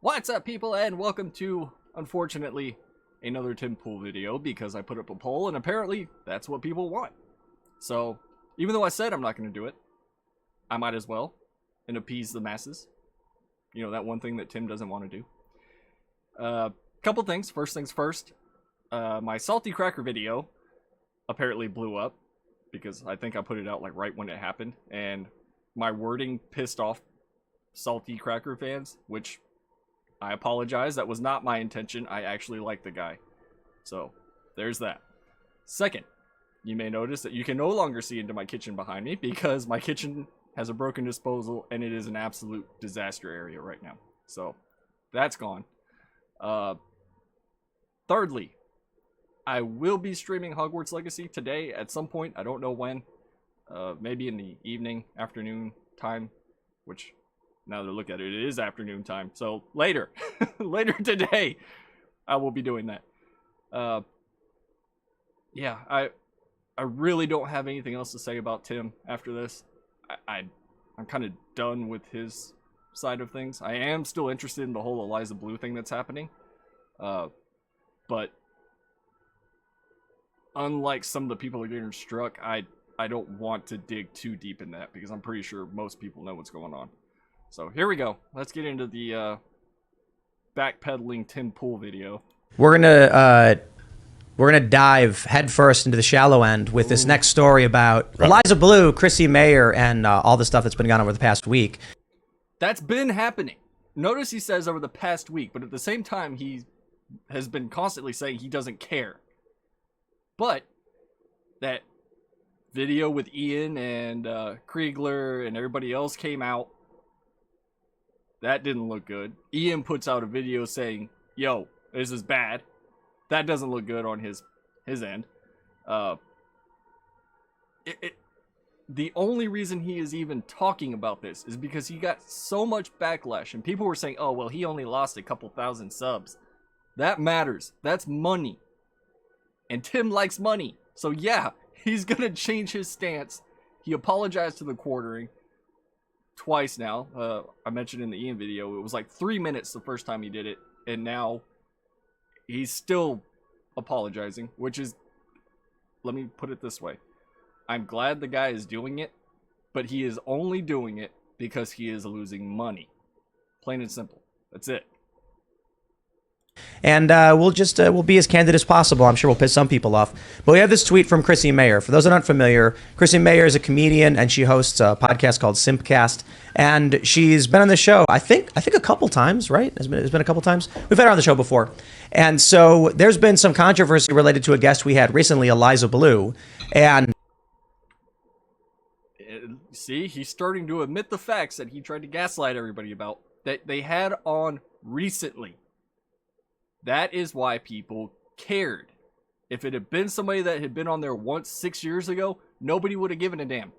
What's up, people, and welcome to, unfortunately, another Tim Pool video, because I put up a poll, and apparently, that's what people want. So, even though I said I'm not going to do it, I might as well, and appease the masses. You know, that one thing that Tim doesn't want to do. Couple things. First things first. My Salty Cracker video apparently blew up, because I think I put it out, like, right when it happened, and my wording pissed off Salty Cracker fans, which I apologize. That was not my intention. I actually like the guy. So, there's that. Second, you may notice that you can no longer see into my kitchen behind me because my kitchen has a broken disposal and it is an absolute disaster area right now. So, that's gone. Thirdly, I will be streaming Hogwarts Legacy today at some point. I don't know when. Maybe in the evening, afternoon time, which... now that I look at it, it is afternoon time. So later, later today, I will be doing that. Yeah, I really don't have anything else to say about Tim after this. I'm kind of done with his side of things. I am still interested in the whole Eliza Blue thing that's happening. But unlike some of the people that are getting struck, I don't want to dig too deep in that because I'm pretty sure most people know what's going on. So here we go. Let's get into the backpedaling Tim Pool video. We're gonna dive headfirst into the shallow end with this next story about Eliza Blue, Chrissy Mayer, and all the stuff that's been going on over the past week. That's been happening. Notice he says over the past week, but at the same time he has been constantly saying he doesn't care. But that video with Ian and Kriegler and everybody else came out. That didn't look good. Ian puts out a video saying, yo, this is bad. That doesn't look good on his end. The only reason he is even talking about this is because he got so much backlash. And people were saying, oh, well, he only lost a couple thousand subs. That matters. That's money. And Tim likes money. So yeah, he's going to change his stance. He apologized to the quartering. Twice now. I mentioned in the Ian video, it was like 3 minutes the first time he did it, and now he's still apologizing, which is, let me put it this way. I'm glad the guy is doing it, but he is only doing it because he is losing money. Plain and simple. That's it. And we'll be as candid as possible. I'm sure we'll piss some people off. But we have this tweet from Chrissy Mayer. For those that aren't familiar, Chrissy Mayer is a comedian and she hosts a podcast called Timcast. And she's been on the show, I think a couple times, right? It's been a couple times. We've had her on the show before. And so there's been some controversy related to a guest we had recently, Eliza Blue. And see, he's starting to admit the facts that he tried to gaslight everybody about that they had on recently. That is why people cared. If it had been somebody that had been on there once 6 years ago, nobody would have given a damn.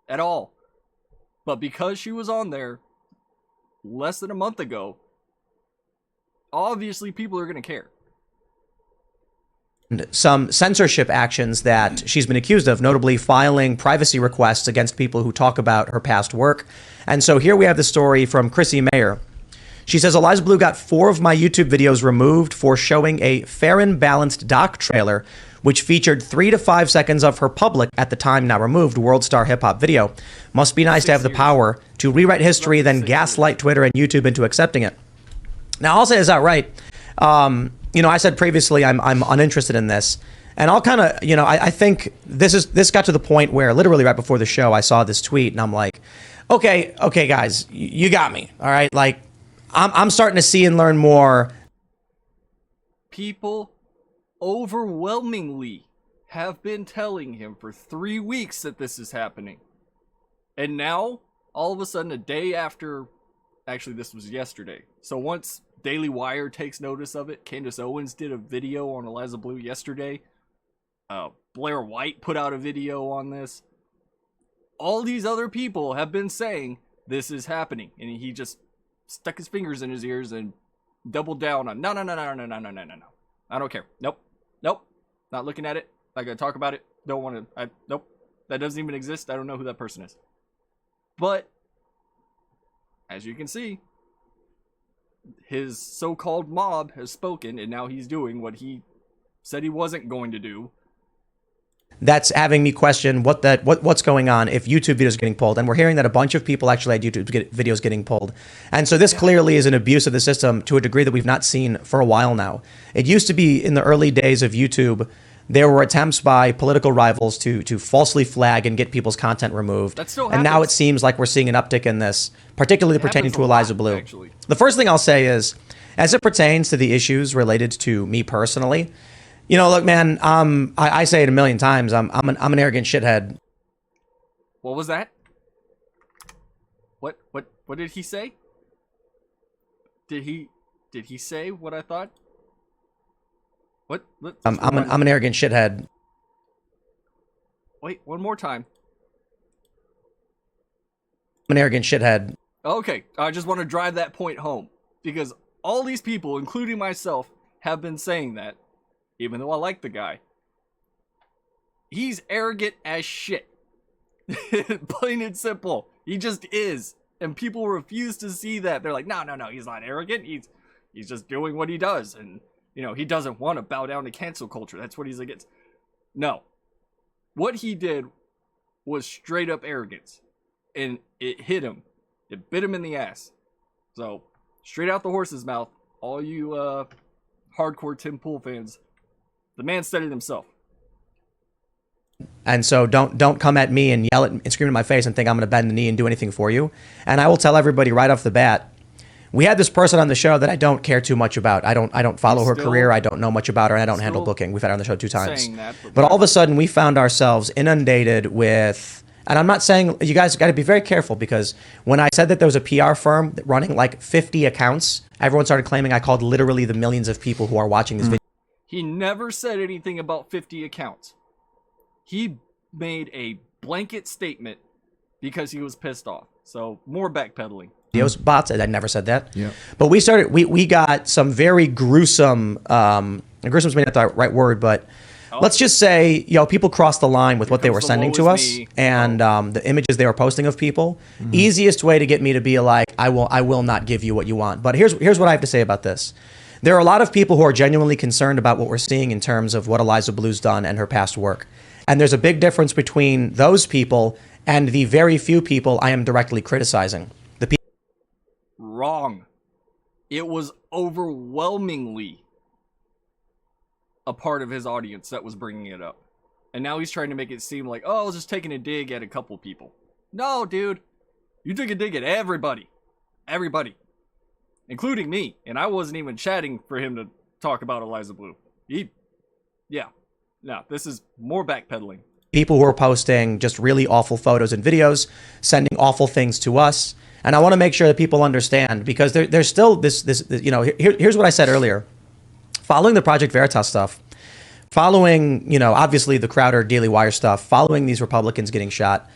At all. But because she was on there less than a month ago, obviously people are going to care. Some censorship actions that she's been accused of, notably filing privacy requests against people who talk about her past work. And so here we have the story from Chrissy Mayer. She says, Eliza Blue got 4 of my YouTube videos removed for showing a fair and balanced doc trailer, which featured 3 to 5 seconds of her public, at the time now removed, world star hip hop video. Must be nice to have the power to rewrite history, then gaslight Twitter and YouTube into accepting it. Now, I'll say this outright. I said previously I'm uninterested in this. And I'll kind of, I think this got to the point where literally right before the show, I saw this tweet and I'm like, okay, guys, you got me. All right. Like, I'm starting to see and learn more. People overwhelmingly have been telling him for 3 weeks that this is happening. And now, all of a sudden, a day after, actually this was yesterday. So once Daily Wire takes notice of it, Candace Owens did a video on Eliza Blue yesterday. Blair White put out a video on this. All these other people have been saying this is happening. And he just stuck his fingers in his ears and doubled down on no. I don't care. Nope. Not looking at it. Not gonna talk about it. Don't want to. Nope. That doesn't even exist. I don't know who that person is. But as you can see, his so-called mob has spoken, and now he's doing what he said he wasn't going to do. That's having me question what's going on if YouTube videos are getting pulled. And we're hearing that a bunch of people actually had YouTube videos getting pulled. And so this clearly is an abuse of the system to a degree that we've not seen for a while now. It used to be in the early days of YouTube, there were attempts by political rivals to falsely flag and get people's content removed. That still and now happens. it seems like we're seeing an uptick in this, particularly pertaining to Eliza Blue. Actually. The first thing I'll say is, as it pertains to the issues related to me personally, you know, look, man, I say it a million times. I'm an arrogant shithead. What was that? What did he say? Did he say what I thought? What? I'm an arrogant shithead. Wait, one more time. I'm an arrogant shithead. Okay, I just want to drive that point home because all these people, including myself, have been saying that. Even though I like the guy. He's arrogant as shit. Plain and simple. He just is. And people refuse to see that. They're like, no, he's not arrogant. He's just doing what he does. And, you know, he doesn't want to bow down to cancel culture. That's what he's against. No. What he did was straight up arrogance. And it hit him. It bit him in the ass. So, straight out the horse's mouth, all you hardcore Tim Pool fans, the man said it himself. And so don't come at me and yell at and scream in my face and think I'm going to bend the knee and do anything for you. And I will tell everybody right off the bat, we had this person on the show that I don't care too much about. I don't follow her career. I don't know much about her, and I don't handle booking. We've had her on the show 2 times. But all of a sudden, we found ourselves inundated with. And I'm not saying, you guys got to be very careful, because when I said that there was a PR firm running like 50 accounts, everyone started claiming I called literally the millions of people who are watching this video. He never said anything about 50 accounts. He made a blanket statement because he was pissed off. So, more backpedaling. Bots, I never said that. Yeah. But we got some very gruesome, gruesome's maybe not the right word, but let's just say, you know, people crossed the line with what they were sending to us and the images they were posting of people. Easiest way to get me to be like, I will not give you what you want. But here's what I have to say about this. There are a lot of people who are genuinely concerned about what we're seeing in terms of what Eliza Blue's done and her past work. And there's a big difference between those people and the very few people I am directly criticizing. Wrong. It was overwhelmingly a part of his audience that was bringing it up. And now he's trying to make it seem like, oh, I was just taking a dig at a couple people. No, dude. You took a dig at everybody. Everybody. Including me. And I wasn't even chatting for him to talk about Eliza Blue. No, this is more backpedaling. People who are posting just really awful photos and videos, sending awful things to us. And I want to make sure that people understand, because there's still this you know, here's what I said earlier. Following the Project Veritas stuff, following, you know, obviously the Crowder Daily Wire stuff, following these Republicans getting shot,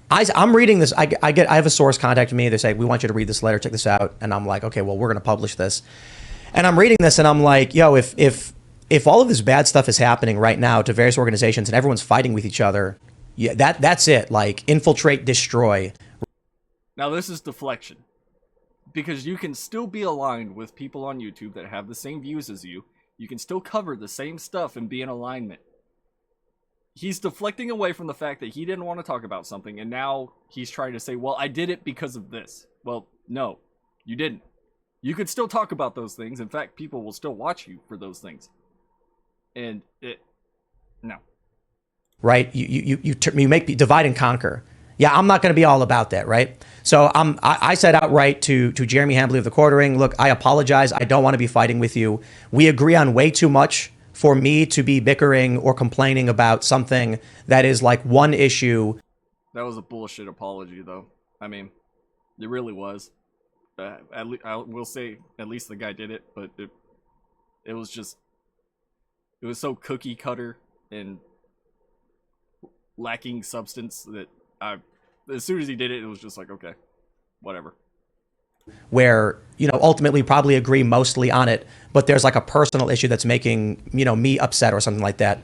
I'm reading this. I have a source contact me. They say, we want you to read this letter, check this out. And I'm like, okay, well, we're going to publish this. And I'm reading this and I'm like, yo, if all of this bad stuff is happening right now to various organizations and everyone's fighting with each other, yeah, that's it. Like, infiltrate, destroy. Now this is deflection. Because you can still be aligned with people on YouTube that have the same views as you. You can still cover the same stuff and be in alignment. He's deflecting away from the fact that he didn't want to talk about something, and now he's trying to say, well, I did it because of this. Well, no, you didn't. You could still talk about those things. In fact, people will still watch you for those things. And no. Right? You make divide and conquer. Yeah, I'm not going to be all about that, right? So I said outright to Jeremy Hambley of the Quartering, look, I apologize. I don't want to be fighting with you. We agree on way too much for me to be bickering or complaining about something that is like one issue. That was a bullshit apology, though. I mean, it really was. I will say, at least the guy did it, but it was just, it was so cookie cutter and lacking substance that as soon as he did it, it was just like, okay, whatever. Where, you know, ultimately probably agree mostly on it, but there's like a personal issue that's making, you know, me upset or something like that.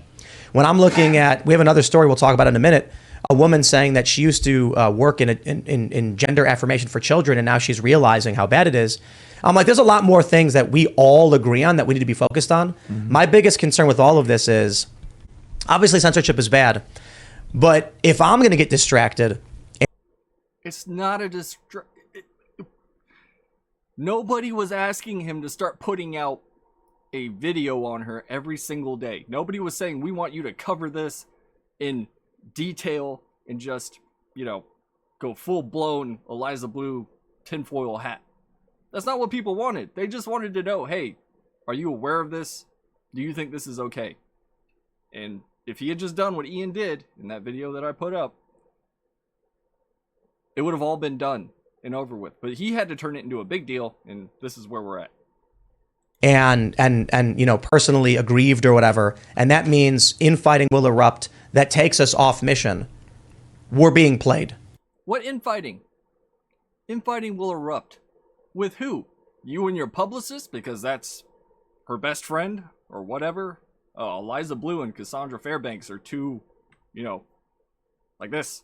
When I'm looking at, we have another story we'll talk about in a minute, a woman saying that she used to work in gender affirmation for children, and now she's realizing how bad it is. I'm like, there's a lot more things that we all agree on that we need to be focused on. My biggest concern with all of this is, obviously censorship is bad, but if I'm going to get distracted... It's not a Nobody was asking him to start putting out a video on her every single day. Nobody was saying, we want you to cover this in detail and just, you know, go full-blown Eliza Blue tinfoil hat. That's not what people wanted. They just wanted to know, hey, are you aware of this? Do you think this is okay? And if he had just done what Ian did in that video that I put up, it would have all been done and over with. But he had to turn it into a big deal, and this is where we're at. And you know, personally aggrieved or whatever, and that means infighting will erupt that takes us off mission. We're being played. What infighting? Infighting will erupt. With who? You and your publicist, because that's her best friend or whatever? Eliza Blue and Cassandra Fairbanks are two, you know, like this.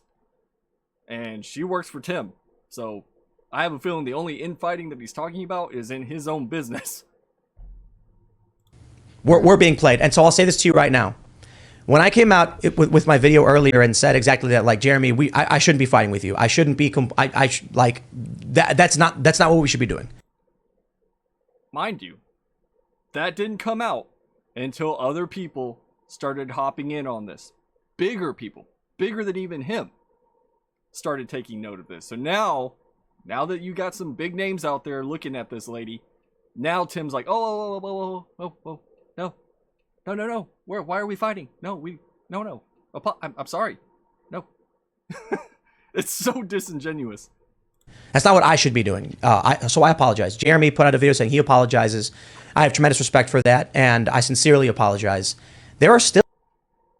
And she works for Tim. So I have a feeling the only infighting that he's talking about is in his own business. We're being played. And so I'll say this to you right now. When I came out with my video earlier and said exactly that, like, Jeremy, I shouldn't be fighting with you. I shouldn't be, that's not what we should be doing. Mind you, that didn't come out until other people started hopping in on this. Bigger people, bigger than even him, started taking note of this. So now that you got some big names out there looking at this lady, now Tim's like, oh, no. Why are we fighting? No. I'm sorry. No. It's so disingenuous. That's not what I should be doing. So I apologize. Jeremy put out a video saying he apologizes. I have tremendous respect for that, and I sincerely apologize. There are still...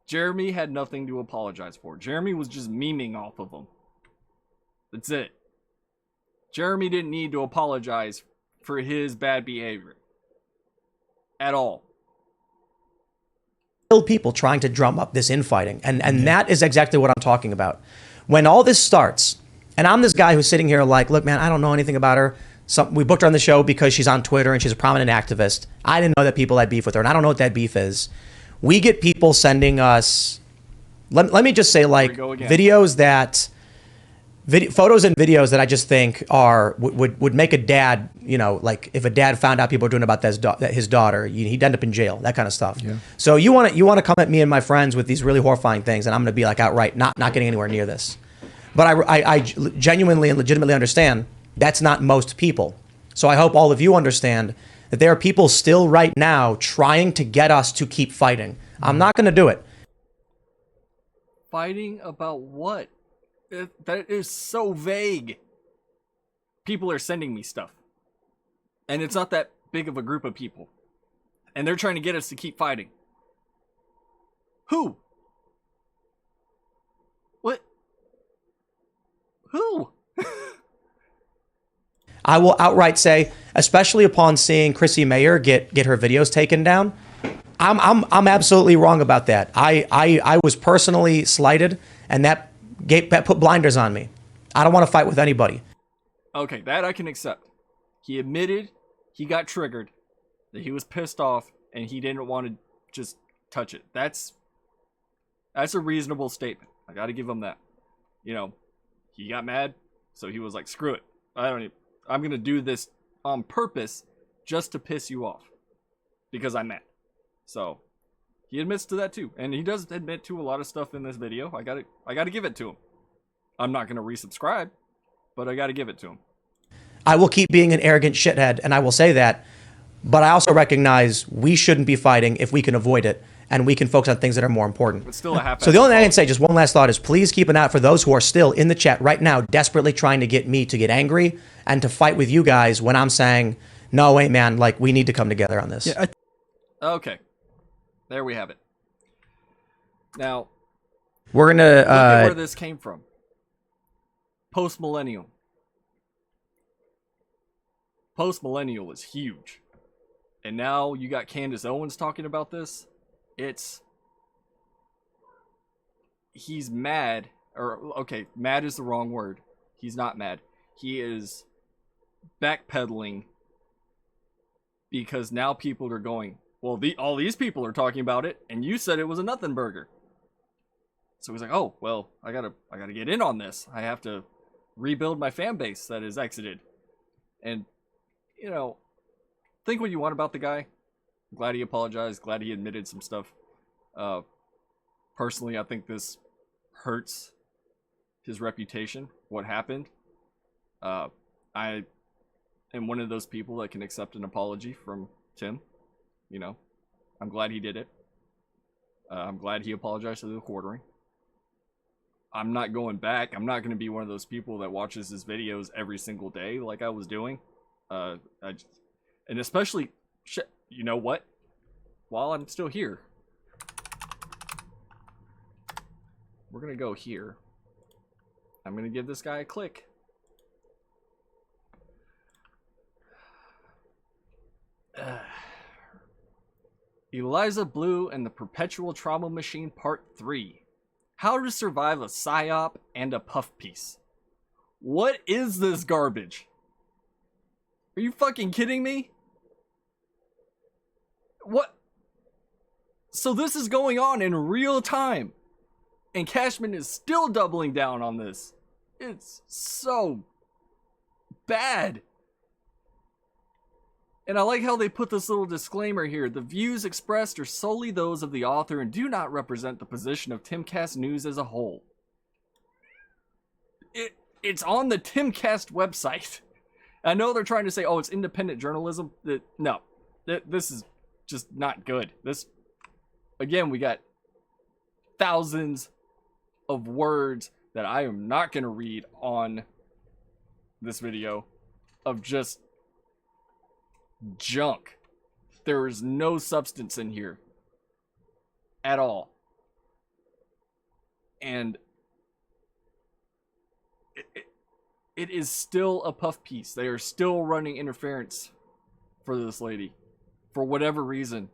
Jeremy had nothing to apologize for. Jeremy was just memeing off of him. That's it. Jeremy didn't need to apologize for his bad behavior. At all. Still people trying to drum up this infighting, and that is exactly what I'm talking about. When all this starts, and I'm this guy who's sitting here like, look, man, I don't know anything about her. We booked her on the show because she's on Twitter and she's a prominent activist. I didn't know that people had beef with her, and I don't know what that beef is. We get people sending us, let me just say, like, videos that, photos and videos that I just think would make a dad, you know, like if a dad found out people were doing about his daughter, he'd end up in jail, that kind of stuff. Yeah. So you want to come at me and my friends with these really horrifying things, and I'm going to be like outright not getting anywhere near this. But I genuinely and legitimately understand that's not most people. So I hope all of you understand that there are people still right now trying to get us to keep fighting. I'm not going to do it. Fighting about what? That is so vague. People are sending me stuff. And it's not that big of a group of people. And they're trying to get us to keep fighting. Who? What? Who? I will outright say, especially upon seeing Chrissy Mayer get her videos taken down, I'm absolutely wrong about that. I was personally slighted, and that put blinders on me. I don't want to fight with anybody. Okay, that I can accept. He admitted he got triggered, that he was pissed off, and he didn't want to just touch it. That's a reasonable statement. I got to give him that. You know, he got mad, so he was like, screw it. I'm going to do this on purpose just to piss you off because I'm mad. So he admits to that too. And he does admit to a lot of stuff in this video. I got to give it to him. I'm not going to resubscribe, but I got to give it to him. I will keep being an arrogant shithead, and I will say that. But I also recognize we shouldn't be fighting if we can avoid it, and we can focus on things that are more important. It's still a half. So the only thing I can say, just one last thought, is please keep an eye out for those who are still in the chat right now, desperately trying to get me to get angry and to fight with you guys when I'm saying, no, wait, man, like, we need to come together on this. Yeah, okay. There we have it. Now, we're going to... look at where this came from. Post-millennial. Post-millennial is huge. And now you got Candace Owens talking about this. He's mad Or, okay, mad is the wrong word. He's not mad. He is backpedaling because now people are going, well, all these people are talking about it, and you said it was a nothing burger. So he's like, oh, well, I gotta get in on this. I have to rebuild my fan base that is exited. And, you know, think what you want about the guy. I'm glad he apologized. Glad he admitted some stuff. Personally, I think this hurts his reputation. What happened? I am one of those people that can accept an apology from Tim. You know, I'm glad he did it. I'm glad he apologized to the quartering. I'm not going back. I'm not going to be one of those people that watches his videos every single day like I was doing. And especially, you know what? While I'm still here, we're going to go here. I'm going to give this guy a click. Eliza Blue and the Perpetual Trauma Machine Part 3. How to survive a psyop and a puff piece. What is this garbage? Are you fucking kidding me? What? So this is going on in real time. And Cashman is still doubling down on this. It's so bad. And I like how they put this little disclaimer here. The views expressed are solely those of the author and do not represent the position of Timcast News as a whole. It's on the Timcast website. I know they're trying to say, oh, it's independent journalism. No, this is just not good. This, again, we got thousands of words that I am not going to read on this video of just junk. There is no substance in here at all. And it is still a puff piece. They are still running interference for this lady for whatever reason.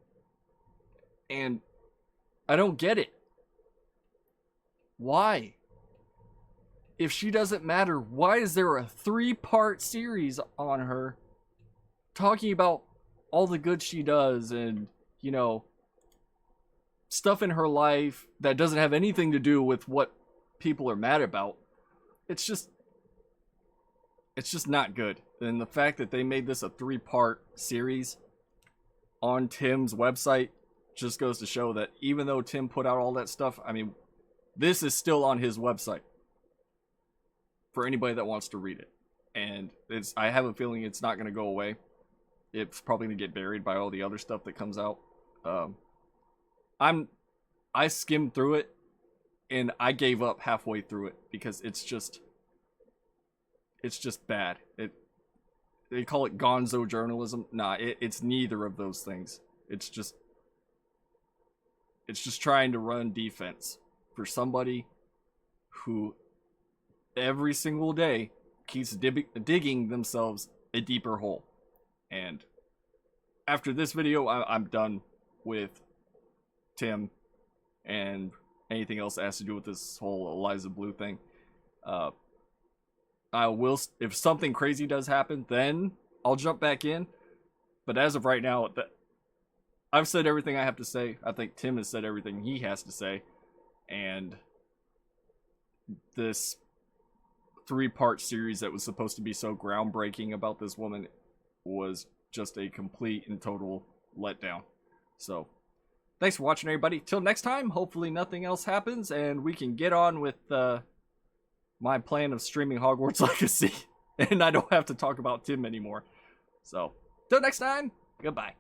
And I don't get it. Why? If she doesn't matter, why is there a 3-part series on her talking about all the good she does and, you know, stuff in her life that doesn't have anything to do with what people are mad about? It's just not good. And the fact that they made this a 3-part series on Tim's website just goes to show that even though Tim put out all that stuff, I mean, this is still on his website for anybody that wants to read it. And I have a feeling it's not going to go away. It's probably going to get buried by all the other stuff that comes out. I skimmed through it and I gave up halfway through it because it's just bad. They call it gonzo journalism. Nah, it's neither of those things. It's just trying to run defense for somebody who every single day keeps digging themselves a deeper hole. And after this video, I'm done with Tim and anything else that has to do with this whole Eliza Blue thing. I will, if something crazy does happen, then I'll jump back in. But as of right now, I've said everything I have to say. I think Tim has said everything he has to say. And this 3-part series that was supposed to be so groundbreaking about this woman was just a complete and total letdown. So, thanks for watching, everybody. Till next time, hopefully nothing else happens and we can get on with my plan of streaming Hogwarts Legacy and I don't have to talk about Tim anymore. So, till next time, goodbye.